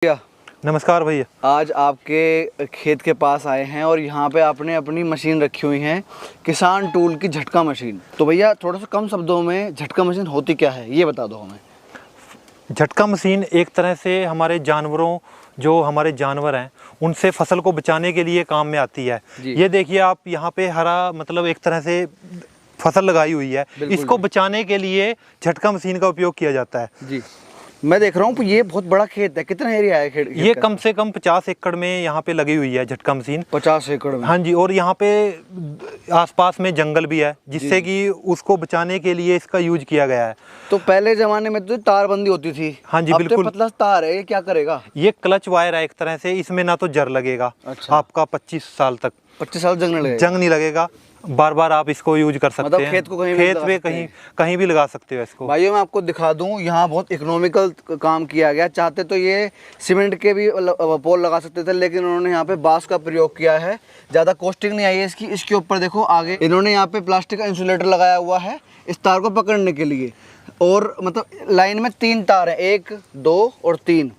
भैया नमस्कार भैया। आज आपके खेत के पास आए हैं और यहाँ पे आपने अपनी मशीन रखी हुई है, किसान टूल की झटका मशीन। तो भैया थोड़ा सा कम शब्दों में झटका मशीन होती क्या है ये बता दो हमें। झटका मशीन एक तरह से हमारे जानवरों जो हमारे जानवर हैं उनसे फसल को बचाने के लिए काम में आती है। ये देखिए आप यहाँ पे हरा मतलब एक तरह से फसल लगाई हुई है, इसको बचाने के लिए झटका मशीन का उपयोग किया जाता है। जी मैं देख रहा हूँ ये बहुत बड़ा खेत है, कितना एरिया है खेत? ये कम से कम 50 एकड़ में यहाँ पे लगी हुई है झटका मशीन। 50 एकड़ में? हाँ जी, और यहाँ पे आसपास में जंगल भी है जिससे कि उसको बचाने के लिए इसका यूज किया गया है। तो पहले जमाने में तो तारबंदी होती थी। हाँ जी, अब बिल्कुल। तो पतला तार है, ये क्या करेगा? ये क्लच वायर है एक तरह से, इसमें ना तो जर लगेगा। अच्छा। आपका 25 साल तक 25 साल जंग नहीं लगेगा। बार बार आप इसको यूज कर सकते हैं। खेत को कहीं भी लगा सकते हो इसको। भाइयों मैं आपको दिखा दूं, यहाँ बहुत इकोनॉमिकल काम किया गया। चाहते तो ये सीमेंट के भी पोल लगा सकते थे, लेकिन उन्होंने यहाँ पे बांस का प्रयोग किया है। ज़्यादा कॉस्टिंग नहीं आई है इसकी। इसके ऊपर देखो आगे इन्होंने यहाँ पे प्लास्टिक का इंसुलेटर लगाया हुआ है इस तार को पकड़ने के लिए। और मतलब लाइन में 3 तार हैं, 1 2 और 3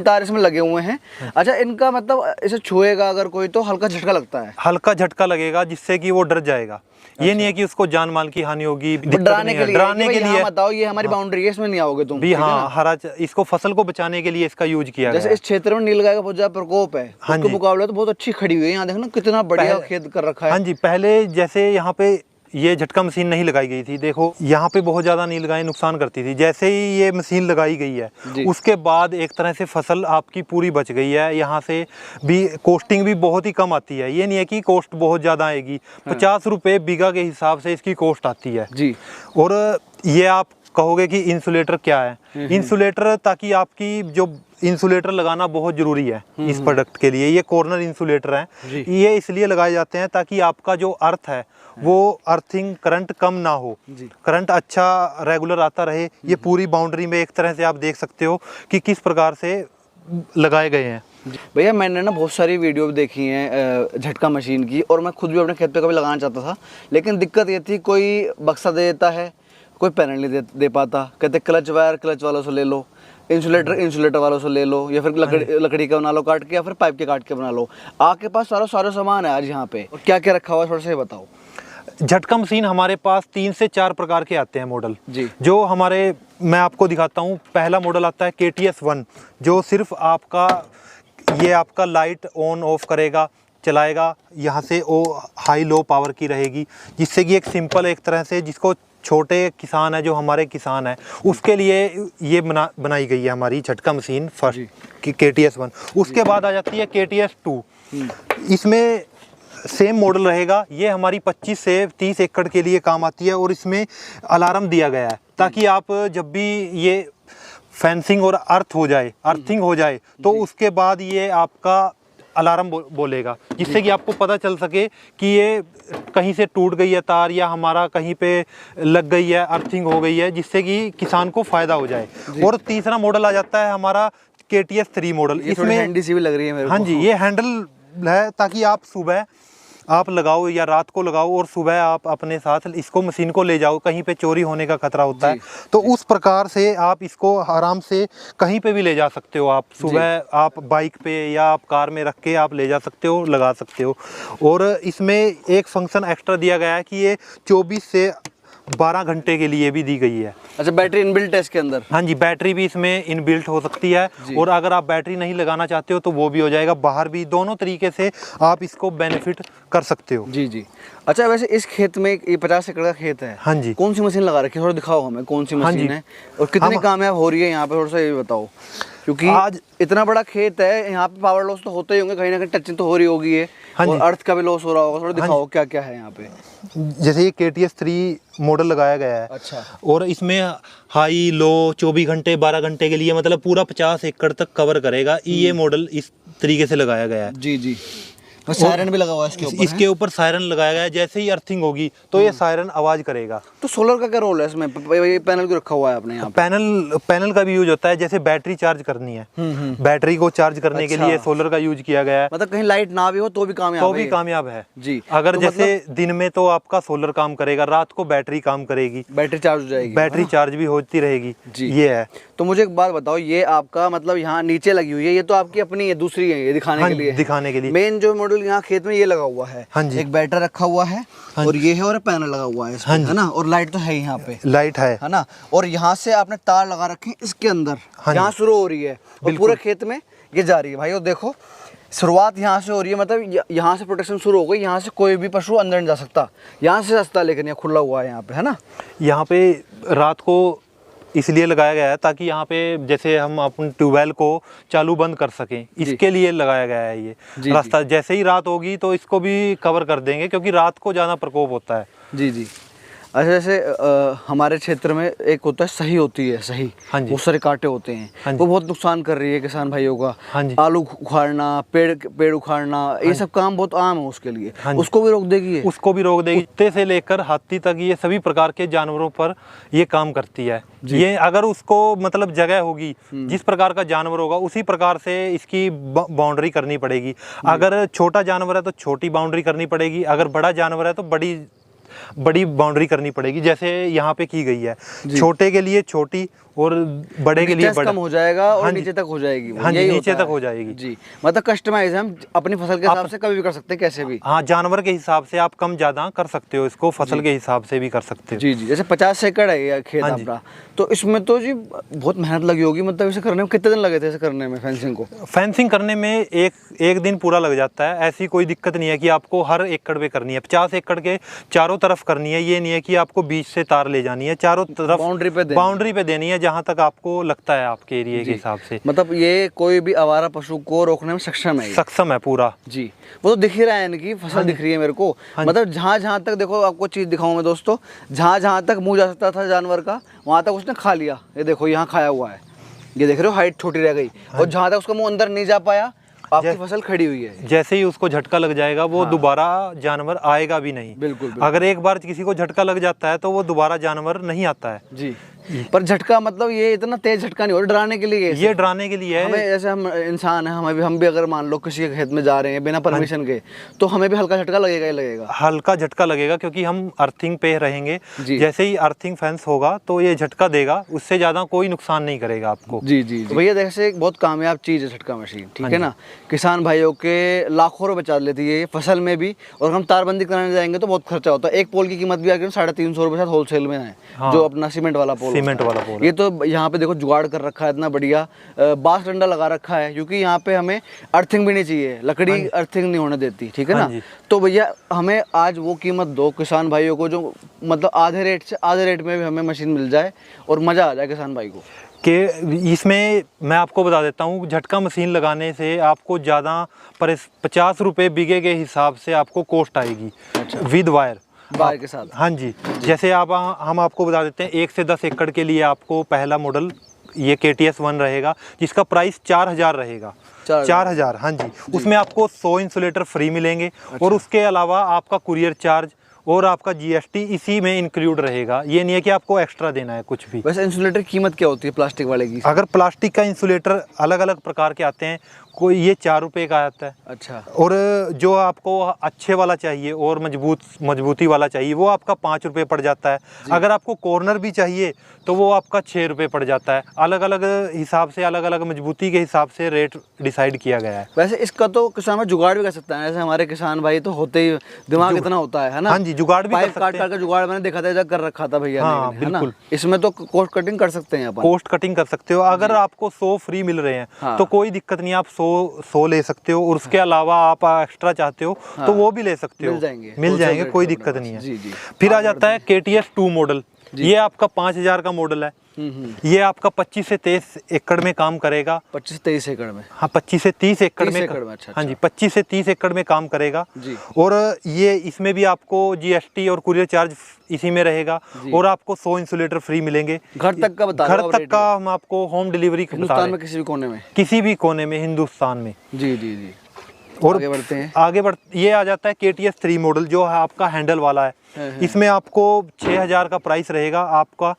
तार इसमें लगे हुए हैं। अच्छा, इनका मतलब इसे छुएगा अगर कोई तो हल्का झटका लगता है? हल्का झटका लगेगा जिससे कि वो डर जाएगा। अच्छा। ये नहीं है कि उसको जान माल की हानि होगी। डराने के लिए बताओ ये हमारी बाउंड्री है, इसमें नहीं आओगे तुम भी। हाँ, इसको फसल को बचाने के लिए इसका यूज किया गया। जैसे इस क्षेत्र में नीलगाय का बहुत ज्यादा प्रकोप है, उसके मुकाबले तो बहुत अच्छी खड़ी हुई है। यहाँ देखो ना कितना बढ़िया खेत कर रखा है। हाँ जी, पहले जैसे यहाँ पे ये झटका मशीन नहीं लगाई गई थी, देखो यहाँ पे बहुत ज़्यादा नीलगाय नुकसान करती थी। जैसे ही ये मशीन लगाई गई है उसके बाद एक तरह से फसल आपकी पूरी बच गई है। यहाँ से भी कॉस्टिंग भी बहुत ही कम आती है। ये नहीं है कि कॉस्ट बहुत ज़्यादा आएगी। 50 रुपये बीघा के हिसाब से इसकी कॉस्ट आती है जी। और ये आप कहोगे कि इंसुलेटर क्या है? इंसुलेटर, ताकि आपकी जो इंसुलेटर लगाना बहुत जरूरी है इस प्रोडक्ट के लिए। ये कॉर्नर इंसुलेटर है। ये इसलिए लगाए जाते हैं ताकि आपका जो अर्थ है वो अर्थिंग करंट कम ना हो, करंट अच्छा रेगुलर आता रहे। ये पूरी बाउंड्री में एक तरह से आप देख सकते हो कि किस प्रकार से लगाए गए हैं। भैया मैंने ना बहुत सारी वीडियो देखी हैं झटका मशीन की, और मैं खुद भी अपने खेत पे कभी लगाना चाहता था, लेकिन दिक्कत ये थी कोई बक्सा दे देता है, कोई पैनल नहीं दे पाता। कहते क्लच वायर क्लच वालों से ले लो, इंसुलेटर वालों से ले लो, या फिर लकड़ी का बना लो काट के, या फिर पाइप के काट के बना लो। आपके पास सारा सामान है आज यहाँ पे, और क्या क्या रखा हुआ है थोड़ा सा बताओ। झटका मशीन हमारे पास 3 से 4 प्रकार के आते हैं मॉडल जी। जो हमारे, मैं आपको दिखाता हूँ। पहला मॉडल आता है KTS 1, जो सिर्फ आपका लाइट ऑन ऑफ करेगा, चलाएगा। यहाँ से वो हाई लो पावर की रहेगी, जिससे कि एक सिंपल एक तरह से जिसको छोटे किसान है, जो हमारे किसान है, उसके लिए ये बनाई गई है हमारी झटका मशीन फर्स्ट की KTS 1। उसके बाद आ जाती है KTS 2। इसमें सेम मॉडल रहेगा। ये हमारी 25 से 30 एकड़ के लिए काम आती है, और इसमें अलार्म दिया गया है ताकि आप जब भी ये फेंसिंग और अर्थिंग हो जाए तो उसके बाद ये आपका अलार्म बोलेगा, जिससे कि आपको पता चल सके कि ये कहीं से टूट गई है तार, या हमारा कहीं पे लग गई है, अर्थिंग हो गई है, जिससे कि किसान को फायदा हो जाए। और तीसरा मॉडल आ जाता है हमारा KTS 3 मॉडल। इसमें हैंडी सी भी लग रही है मेरे को। हाँ जी, ये हैंडल है ताकि आप सुबह आप लगाओ या रात को लगाओ, और सुबह आप अपने साथ इसको मशीन को ले जाओ। कहीं पे चोरी होने का खतरा होता है, तो उस प्रकार से आप इसको आराम से कहीं पे भी ले जा सकते हो। आप सुबह आप बाइक पे या आप कार में रख के आप ले जा सकते हो, लगा सकते हो। और इसमें एक फंक्शन एक्स्ट्रा दिया गया है कि ये 24 से 12 घंटे के लिए भी दी गई है। अच्छा, बैटरी इनबिल्ट है इसके अंदर? हाँ जी, बैटरी भी इसमें इनबिल्ट हो सकती है, और अगर आप बैटरी नहीं लगाना चाहते हो तो वो भी हो जाएगा। बाहर भी दोनों तरीके से आप इसको बेनिफिट कर सकते हो। जी। अच्छा, वैसे इस खेत में ये 50 एकड़ का खेत है। हाँ जी। कौन सी मशीन लगा रखी है, थोड़ा दिखाओ हमें कौन सी मशीन है और कितनी कामयाब हो रही है यहाँ पे, थोड़ा सा ये बताओ। क्योंकि आज इतना बड़ा खेत है, यहाँ पे पावर लॉस तो होते ही होंगे, कहीं ना कहीं टचिंग तो हो रही होगी है। हाँ, और अर्थ का भी लॉस हो रहा होगा। थोड़ा दिखाओ क्या क्या है यहाँ पे। जैसे ये KTS 3 मॉडल लगाया गया है। अच्छा। और इसमें हाई लो 24 घंटे 12 घंटे के लिए, मतलब पूरा 50 एकड़ तक कवर करेगा। ये मॉडल इस तरीके से लगाया गया है। जी। और सायरन भी लगा हुआ है इसके ऊपर सायरन लगाया गया है। जैसे ही अर्थिंग होगी तो ये सायरन आवाज करेगा। तो सोलर का क्या रोल है इसमें? ये पैनल क्यों रखा हुआ है आपने यहाँ? पैनल का भी यूज होता है। जैसे बैटरी चार्ज करनी है, बैटरी को चार्ज करने के लिए सोलर का यूज किया गया है। मतलब कहीं लाइट ना भी हो तो भी कामयाब है जी। अगर जैसे दिन में तो आपका सोलर काम करेगा, रात को बैटरी काम करेगी, बैटरी चार्ज हो जाएगी, बैटरी चार्ज भी होती रहेगी। ये है। तो मुझे एक बात बताओ, ये आपका मतलब यहाँ नीचे लगी हुई है, ये तो आपकी अपनी है, दूसरी है ये दिखाने के लिए? दिखाने के लिए। मेन जो मॉडल यहाँ खेत में ये लगा हुआ है। हाँ जी। एक बैटरी रखा हुआ है और ये है, और पैनल लगा हुआ है इसमें, है ना, और लाइट तो है यहाँ पे, लाइट है ना, और यहाँ से आपने तार लगा रखे हैं इसके अंदर, यहाँ शुरू हो रही है और पूरे खेत में ये जा रही है भाई। और देखो शुरुआत यहाँ से हो रही है, मतलब यहाँ से प्रोटेक्शन शुरू हो गई, यहाँ से कोई भी पशु अंदर नहीं जा सकता, यहाँ से रास्ता, लेकिन ये खुला हुआ है यहाँ पे, है ना। यहाँ पे रात को इसलिए लगाया गया है ताकि यहाँ पे जैसे हम अपन ट्यूबवेल को चालू बंद कर सकें, इसके लिए लगाया गया है ये रास्ता। जैसे ही रात होगी तो इसको भी कवर कर देंगे, क्योंकि रात को ज़्यादा प्रकोप होता है। जी जी। अच्छा, जैसे हमारे क्षेत्र में एक होता है सही, होती है सही, बहुत सारे कांटे होते हैं, वो बहुत नुकसान कर रही है किसान भाइयों का। आलू उखाड़ना, पेड़ उखाड़ना, ये सब काम बहुत आम है उसके लिए, उसको भी रोक देगी ये? उसको भी रोक देगी। कुत्ते से लेकर हाथी तक ये सभी प्रकार के जानवरों पर ये काम करती है। ये अगर उसको मतलब जगह होगी, जिस प्रकार का जानवर होगा उसी प्रकार से इसकी बाउंड्री करनी पड़ेगी। अगर छोटा जानवर है तो छोटी बाउंड्री करनी पड़ेगी, अगर बड़ा जानवर है तो बड़ी बाउंड्री करनी पड़ेगी, जैसे यहाँ पे की गई है। छोटे के लिए छोटी और बड़े के लिए बड़ा, कम हो जाएगा और नीचे तक हो जाएगी। हाँ जी, नीचे तक हो जाएगी जी। मतलब कस्टमाइज हम अपनी फसल के हिसाब से कभी भी कर सकते हैं, कैसे भी। हाँ, जानवर के हिसाब से आप कम ज्यादा कर सकते हो इसको, फसल के हिसाब से भी कर सकते हो। जी जी। जैसे 50 एकड़ है ये खेत आपका, तो इसमें तो जी बहुत मेहनत लगी होगी, मतलब इसे करने में कितने दिन लगे थे इसे करने में, फेंसिंग को? फेंसिंग करने में एक दिन पूरा लग जाता है। ऐसी कोई दिक्कत नहीं है कि आपको हर एकड़ पे करनी है। 50 एकड़ के चारों तरफ करनी है, ये नहीं है कि आपको बीच से तार ले जानी है, चारों तरफ बाउंड्री पे देनी है, जहाँ तक आपको लगता है आपके एरिया के हिसाब से। मतलब ये कोई भी आवारा पशु को रोकने में सक्षम है? सक्षम है पूरा जी। वो तो दिख ही रहा है, इनकी फसल दिख रही है मेरे को। मतलब जहाँ तक देखो, आपको चीज दिखाऊं मैं दोस्तों, जहाँ तक मुंह जा सकता था जानवर का, वहाँ तक उसने खा लिया। ये देखो यहाँ खाया हुआ है, ये देख रहे हो, हाइट छोटी रह गई। और जहाँ तक उसका मुंह अंदर नहीं जा पाया, आपकी फसल खड़ी हुई है। जैसे ही उसको झटका लग जाएगा वो दोबारा जानवर आएगा भी नहीं। बिल्कुल। अगर एक बार किसी को झटका लग जाता है तो वो दोबारा जानवर नहीं आता है जी। पर झटका मतलब ये इतना तेज झटका नहीं हो, डराने के लिए? ये डराने के लिए है। हमें जैसे हम इंसान हैं, हम भी अगर मान लो किसी के खेत में जा रहे हैं बिना परमिशन के, तो हमें भी हल्का झटका लगेगा ही लगेगा। हल्का झटका लगेगा, क्योंकि हम अर्थिंग पे रहेंगे। जैसे ही अर्थिंग फेंस होगा तो ये झटका देगा, उससे ज्यादा कोई नुकसान नहीं करेगा आपको। जी जी। तो भैया जैसे एक बहुत कामयाब चीज है झटका मशीन, ठीक है ना। किसान भाइयों के लाखों रुपए बचा लेती है फसल में भी, और हम तारबंदी कराने जाएंगे तो बहुत खर्चा होता है। एक पोल की कीमत भी आगे 350 रुपए होलसेल में है, जो अपना सीमेंट वाला पोल। तो यहाँ पे देखो जुगाड़ कर रखा है इतना बढ़िया, बांस डंडा लगा रखा है, क्योंकि यहाँ पे हमें अर्थिंग भी नहीं चाहिए, लकड़ी अर्थिंग नहीं होने देती, ठीक है ना। तो भैया हमें आज वो कीमत दो किसान भाइयों को, जो मतलब आधे रेट में भी हमें मशीन मिल जाए और मजा आ जाए किसान भाई को। कि इसमें मैं आपको बता देता हूँ, झटका मशीन लगाने से आपको ज़्यादा 50 रुपये बीघे के हिसाब से आपको कॉस्ट आएगी। अच्छा। विद वायर के साथ। हाँ जी। जैसे हम आपको बता देते हैं, 1 से 10 एकड़ के लिए आपको पहला मॉडल ये KTS 1 रहेगा, जिसका प्राइस 4000 रहेगा। 4000, हाँ जी। उसमें आपको 100 इंसुलेटर फ्री मिलेंगे। अच्छा। और उसके अलावा आपका कुरियर चार्ज और आपका GST इसी में इंक्लूड रहेगा। ये नहीं है कि आपको एक्स्ट्रा देना है कुछ भी। वैसे इंसुलेटर की कीमत क्या होती है प्लास्टिक वाले की? अगर प्लास्टिक का इंसुलेटर अलग अलग प्रकार के आते हैं, कोई ये 4 रुपये का आता है। अच्छा। और जो आपको अच्छे वाला चाहिए और मजबूती वाला चाहिए, वो आपका 5 रुपये पड़ जाता है। अगर आपको कॉर्नर भी चाहिए तो वो आपका 6 रुपये पड़ जाता है। अलग अलग हिसाब से, अलग अलग मजबूती के हिसाब से रेट डिसाइड किया गया है। वैसे इसका तो किसान भाई जुगाड़ भी कर सकता है, जैसे हमारे किसान भाई तो होते ही दिमाग इतना होता है ना। हाँ जी, जुगाड़ भी कर सकते हैं। काट का जुगाड़ मैंने देखा था, कर रखा था भैया। हाँ, बिल्कुल। इसमें तो कॉस्ट कटिंग कर सकते हैं अपन। कॉस्ट कटिंग कर सकते हो। अगर आपको 100 फ्री मिल रहे हैं तो कोई दिक्कत नहीं, आप 100 ले सकते हो। और उसके अलावा आप एक्स्ट्रा चाहते हो तो वो भी ले सकते हो, मिल जाएंगे, कोई दिक्कत नहीं है। फिर आ जाता है KTS 2 मॉडल। ये आपका 5000 का मॉडल है। ये आपका 25 से 23 एकड़ में काम करेगा। 25 से 23 एकड़ में? हाँ, 25 से 30 एकड़ में। अच्छा। हाँ जी, 25 से 30 एकड़ में काम करेगा जी। और ये इसमें भी आपको GST और कुरियर चार्ज इसी में रहेगा। और आपको 100 इंसुलेटर फ्री मिलेंगे। घर तक का बता, घर तक का हम आपको होम डिलीवरी हिंदुस्तान में किसी भी कोने में? किसी भी कोने में हिंदुस्तान में। जी जी जी। और आगे बढ़ते हैं। ये आ जाता है KTS 3 मॉडल, जो है आपका हैंडल वाला है। इसमें आपको 6000 का प्राइस रहेगा आपका।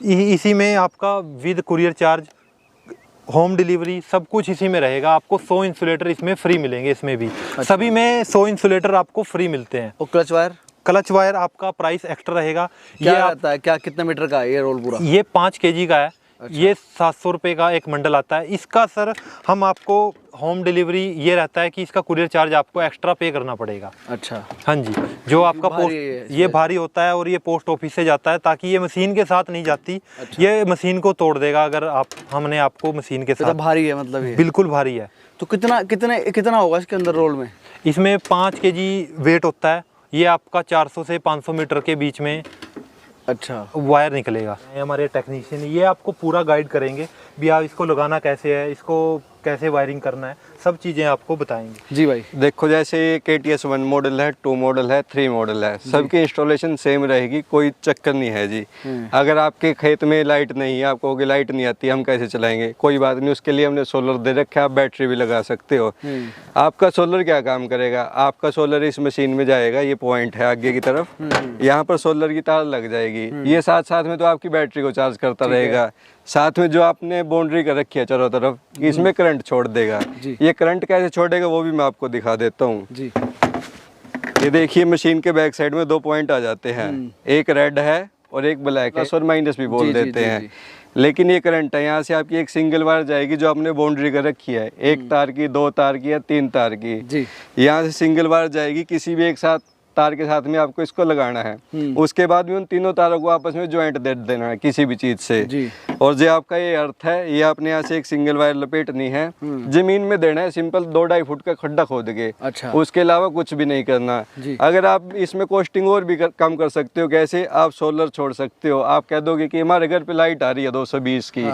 इसी में आपका with courier charge, home delivery, सब कुछ इसी में रहेगा। आपको 100 इंसुलेटर इसमें फ्री मिलेंगे। इसमें भी सभी में 100 इंसुलेटर आपको फ्री मिलते हैं। और क्लच वायर आपका प्राइस एक्स्ट्रा रहेगा। क्या आता है, क्या कितना मीटर का है ये रोल पूरा? ये 5 kg का है। ये 700 रुपये का एक मंडल आता है। इसका सर हम आपको होम डिलीवरी ये रहता है कि इसका कुरियर चार्ज आपको एक्स्ट्रा पे करना पड़ेगा। अच्छा, हाँ जी, जो आपका भारी पोस्ट ये भारी होता है और ये पोस्ट ऑफिस से जाता है, ताकि ये मशीन के साथ नहीं जाती। अच्छा। ये मशीन को तोड़ देगा अगर हमने आपको मशीन के साथ। भारी है मतलब ये? बिल्कुल भारी है। तो कितना होगा इसके अंदर रोल में? इसमें 5 kg वेट होता है। ये आपका 400 से 500 मीटर के बीच में अच्छा वायर निकलेगा। हमारे टेक्नीशियन ये आपको पूरा गाइड करेंगे भी आप इसको लगाना कैसे है, इसको कैसे वायरिंग करना है, सब चीज़ें आपको बताएंगे। जी भाई। देखो जैसे ये KTS 1 मॉडल है, 2 मॉडल है, 3 मॉडल है, सबकी इंस्टॉलेशन सेम रहेगी, कोई चक्कर नहीं है जी। अगर आपके खेत में लाइट नहीं है, आपको कहोगे लाइट नहीं आती, हम कैसे चलाएंगे, कोई बात नहीं, उसके लिए हमने सोलर दे रखा है, आप बैटरी भी लगा सकते हो। आपका सोलर क्या काम करेगा, आपका सोलर इस मशीन में जाएगा, ये पॉइंट है आगे की तरफ, यहाँ पर सोलर की तार लग जाएगी, ये साथ साथ में तो आपकी बैटरी को चार्ज करता रहेगा। साथ में जो आपने बाउंड्री कर रखी है चारों तरफ, इसमें करंट छोड़ देगा। ये करंट कैसे छोड़ेगा वो भी मैं आपको दिखा देता हूँ जी। ये देखिए मशीन के बैक साइड में 2 पॉइंट आ जाते हैं, एक रेड है और एक ब्लैक है, प्लस और माइनस भी बोल देते हैं। लेकिन ये करंट है, यहाँ से आपकी एक सिंगल वायर जाएगी जो आपने बाउंड्री कर रखी है, 1 तार की, 2 तार की या 3 तार की। यहाँ से सिंगल वायर जाएगी, किसी भी एक साथ तार के साथ में आपको इसको लगाना है। उसके बाद भी उन तीनों तारों को आपस में ज्वाइंट दे देना है किसी भी चीज से जी। और जो आपका ये अर्थ है, ये आपने यहाँ से एक सिंगल वायर लपेटनी है, जमीन में देना है, सिंपल 2-2.5 फुट का खड्डा खोद के। अच्छा। उसके अलावा कुछ भी नहीं करना। अगर आप इसमें कॉस्टिंग और भी कम कर सकते हो, कैसे, आप सोलर छोड़ सकते हो। आप कह दोगे कि हमारे घर पे लाइट आ रही है 220 की,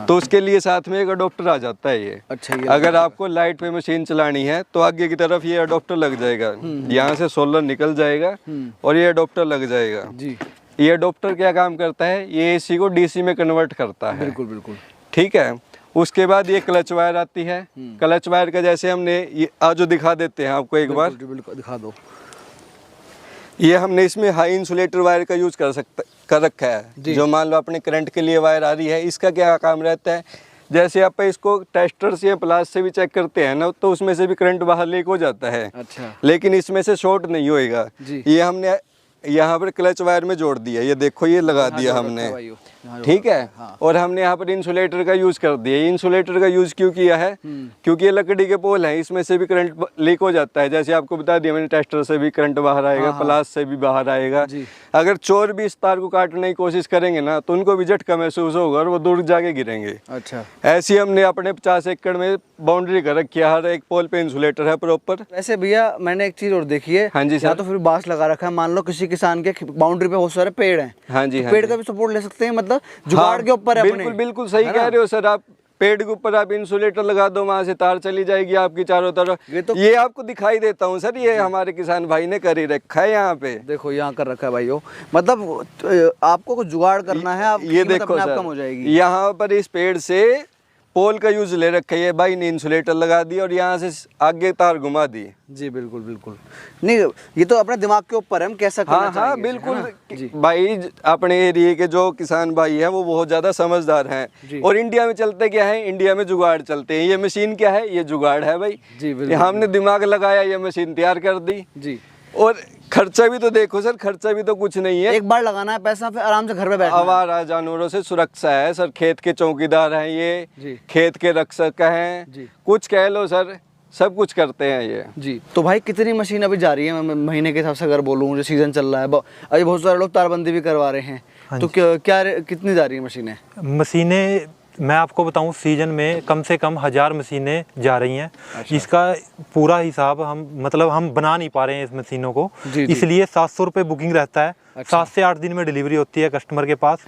तो उसके लिए साथ में एक अडोप्टर आ जाता है ये। अच्छा, अगर आपको लाइट पे मशीन चलानी है तो आगे की तरफ ये अडोप्टर लग जाएगा, यहाँ से सोलर निकल जाएगा और ये अडोप्टर लग जाएगा जी। ये अडोप्टर क्या काम करता है, ये एसी को डीसी में कन्वर्ट करता है। बिल्कुल बिल्कुल ठीक है। उसके बाद ये क्लच वायर आती है। क्लच वायर का जैसे हमने ये आज दिखा देते हैं आपको एक बार, दिखा दो। ये हमने इसमें हाई इंसुलेटर वायर का यूज कर रखा है। जो मान लो अपने करंट के लिए वायर आ रही है, इसका क्या काम रहता है, जैसे आप इसको टेस्टर से या प्लास से भी चेक करते हैं ना, तो उसमें से भी करंट बाहर लीक हो जाता है। अच्छा। लेकिन इसमें से शॉर्ट नहीं होएगा। ये हमने यहाँ पर क्लच वायर में जोड़ दिया, ये देखो ये लगा दिया हमने, ठीक है। हाँ। और हमने यहाँ पर इंसुलेटर का यूज कर दिया। इंसुलेटर का यूज क्यों किया है, क्योंकि ये लकड़ी के पोल हैं, इसमें से भी करंट लीक हो जाता है। जैसे आपको बता दिया मैंने, टेस्टर से भी करंट बाहर आएगा, प्लास से भी बाहर आएगा। अगर चोर भी इस तार को काटने की कोशिश करेंगे ना, तो उनको भी झटका महसूस होगा और वो दूर जाके गिरेंगे। अच्छा। ऐसी हमने अपने 50 एकड़ में बाउंड्री कर रखी है, हर एक पोल पे इंसुलेटर है प्रॉपर। वैसे भैया मैंने एक चीज और देखी है। हाँ जी सर। तो फिर बांस लगा रखा है, मान लो किसी किसान के बाउंड्री पे बहुत सारे पेड़ हैं। हाँ जी। पेड़ का भी सपोर्ट ले सकते हैं, मतलब जुगाड़ के ऊपर है। बिल्कुल बिल्कुल सही कह रहे हो सर आप। पेड़ के ऊपर आप इंसुलेटर लगा दो, वहां से तार चली जाएगी आपकी चारों तरफ। ये आपको दिखाई देता हूँ सर, ये हमारे किसान भाई ने कर ही रखा है। यहाँ पे देखो, यहाँ कर रखा है भाई, मतलब आपको कुछ जुगाड़ करना है, आप ये देखो सर, कम हो जाएगी। यहाँ पर इस पेड़ से पोल का यूज ले रखा है भाई ने, इंसुलेटर लगा दिया और यहाँ से आगे तार घुमा दी। जी बिल्कुल बिल्कुल। नहीं, ये तो अपने दिमाग के ऊपर है, हम कैसा करना हाँ हाँ बिल्कुल भाई। अपने एरिया के जो किसान भाई हैं वो बहुत ज्यादा समझदार हैं। और इंडिया में चलते क्या है, इंडिया में जुगाड़ चलते हैं। ये मशीन क्या है, ये जुगाड़ है भाई जी। हमने दिमाग लगाया, ये मशीन तैयार कर दी जी। और खर्चा भी तो देखो सर, खर्चा भी तो कुछ नहीं है, एक बार लगाना है पैसा, फिर आराम से घर में बैठना है। आवारा जानवरों से सुरक्षा है सर, खेत के चौकीदार हैं ये, खेत के रक्षक हैं, कुछ कह लो सर, सब कुछ करते हैं ये जी। तो भाई कितनी मशीन अभी जा रही है महीने के हिसाब से, अगर बोलूँ जो सीजन चल रहा है, अभी बहुत सारे लोग तारबंदी भी करवा रहे हैं, तो क्या कितनी जा रही है मशीनें? मशीनें मैं आपको बताऊं, सीजन में कम से कम 1000 मशीनें जा रही हैं। अच्छा। इसका पूरा हिसाब हम बना नहीं पा रहे हैं इस मशीनों को, इसलिए 700 रुपये बुकिंग रहता है। अच्छा। 7 से 8 दिन में डिलीवरी होती है कस्टमर के पास।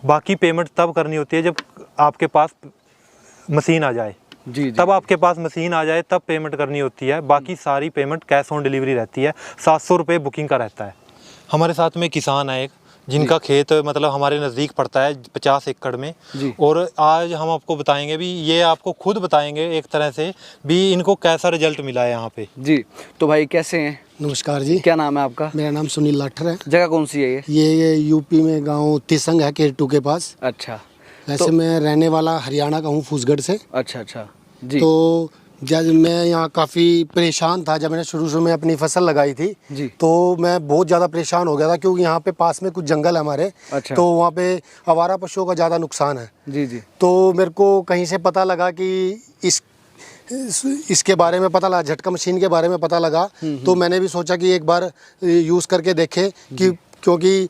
बाकी पेमेंट तब करनी होती है जब आपके पास मशीन आ जाए। जी। तब आपके पास मशीन आ जाए तब पेमेंट करनी होती है, बाकी सारी पेमेंट कैश ऑन डिलीवरी रहती है। 700 रुपये बुकिंग का रहता है। हमारे साथ में किसान है एक, जिनका खेत हमारे नज़दीक पड़ता है 50 एकड़ में, और आज हम आपको बताएंगे भी, ये आपको खुद बताएंगे एक तरह से भी इनको कैसा रिजल्ट मिला है यहाँ पे जी। तो भाई कैसे हैं? नमस्कार जी। क्या नाम है आपका? मेरा नाम सुनील लाठर है। जगह कौन सी है ये? ये यूपी में गांव तिसंग है, केरटू के पास। अच्छा। वैसे मैं रहने वाला हरियाणा का हूँ, फूसगढ़ से। अच्छा अच्छा जी। तो जब मैं यहाँ काफ़ी परेशान था, जब मैंने शुरू में अपनी फसल लगाई थी जी। तो मैं बहुत ज़्यादा परेशान हो गया था, क्योंकि यहाँ पे पास में कुछ जंगल है हमारे। अच्छा। तो वहाँ पे आवारा पशुओं का ज़्यादा नुकसान है। जी जी। तो मेरे को कहीं से पता लगा कि इसके बारे में पता लगा, झटका मशीन के बारे में पता लगा। तो मैंने भी सोचा कि एक बार यूज़ करके देखे, कि क्योंकि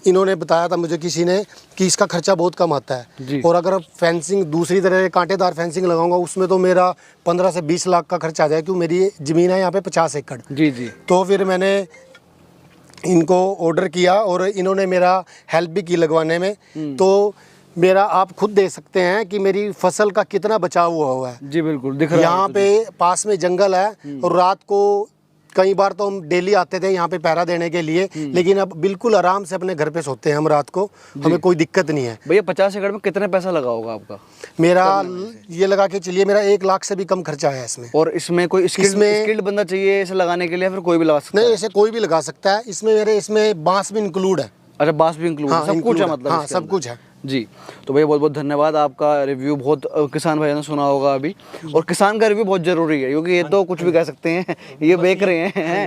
इन्होंने बताया था मुझे किसी ने कि इसका खर्चा बहुत कम आता है। और अगर फेंसिंग दूसरी तरह कांटेदार फेंसिंग लगाऊंगा उसमें तो मेरा 15 से 20 लाख का खर्चा आ जाए, क्योंकि मेरी ज़मीन है यहाँ पे 50 एकड़। जी जी। तो फिर मैंने इनको ऑर्डर किया और इन्होंने मेरा हेल्प भी की लगवाने में। तो मेरा आप खुद देख सकते हैं कि मेरी फसल का कितना बचाव हुआ है। जी बिल्कुल दिख रहा है। यहाँ पे पास में जंगल है और रात को कई बार तो हम डेली आते थे यहाँ पे पहरा देने के लिए, लेकिन अब बिल्कुल आराम से अपने घर पे सोते हैं हम रात को, हमें कोई दिक्कत नहीं है। भैया 50 एकड़ में कितने पैसा लगा होगा आपका? मेरा ये लगा के चलिए मेरा 1 लाख से भी कम खर्चा है इसमें। और इसमें कोई स्किल्ड बंदा चाहिए इसे लगाने के लिए, फिर कोई भी लगा सकता है? नहीं, इसे कोई भी लगा सकता है। इसमें बांस भी इंक्लूड है। अच्छा, बांस भी इंक्लूड है, सब कुछ है मतलब? हाँ, इसके सब अंदर? कुछ है जी। तो भैया बहुत बहुत धन्यवाद, आपका रिव्यू बहुत किसान भाई ने सुना होगा अभी, और किसान का रिव्यू बहुत जरूरी है, क्योंकि ये तो कुछ भी कह सकते हैं, ये बेच रहे हैं।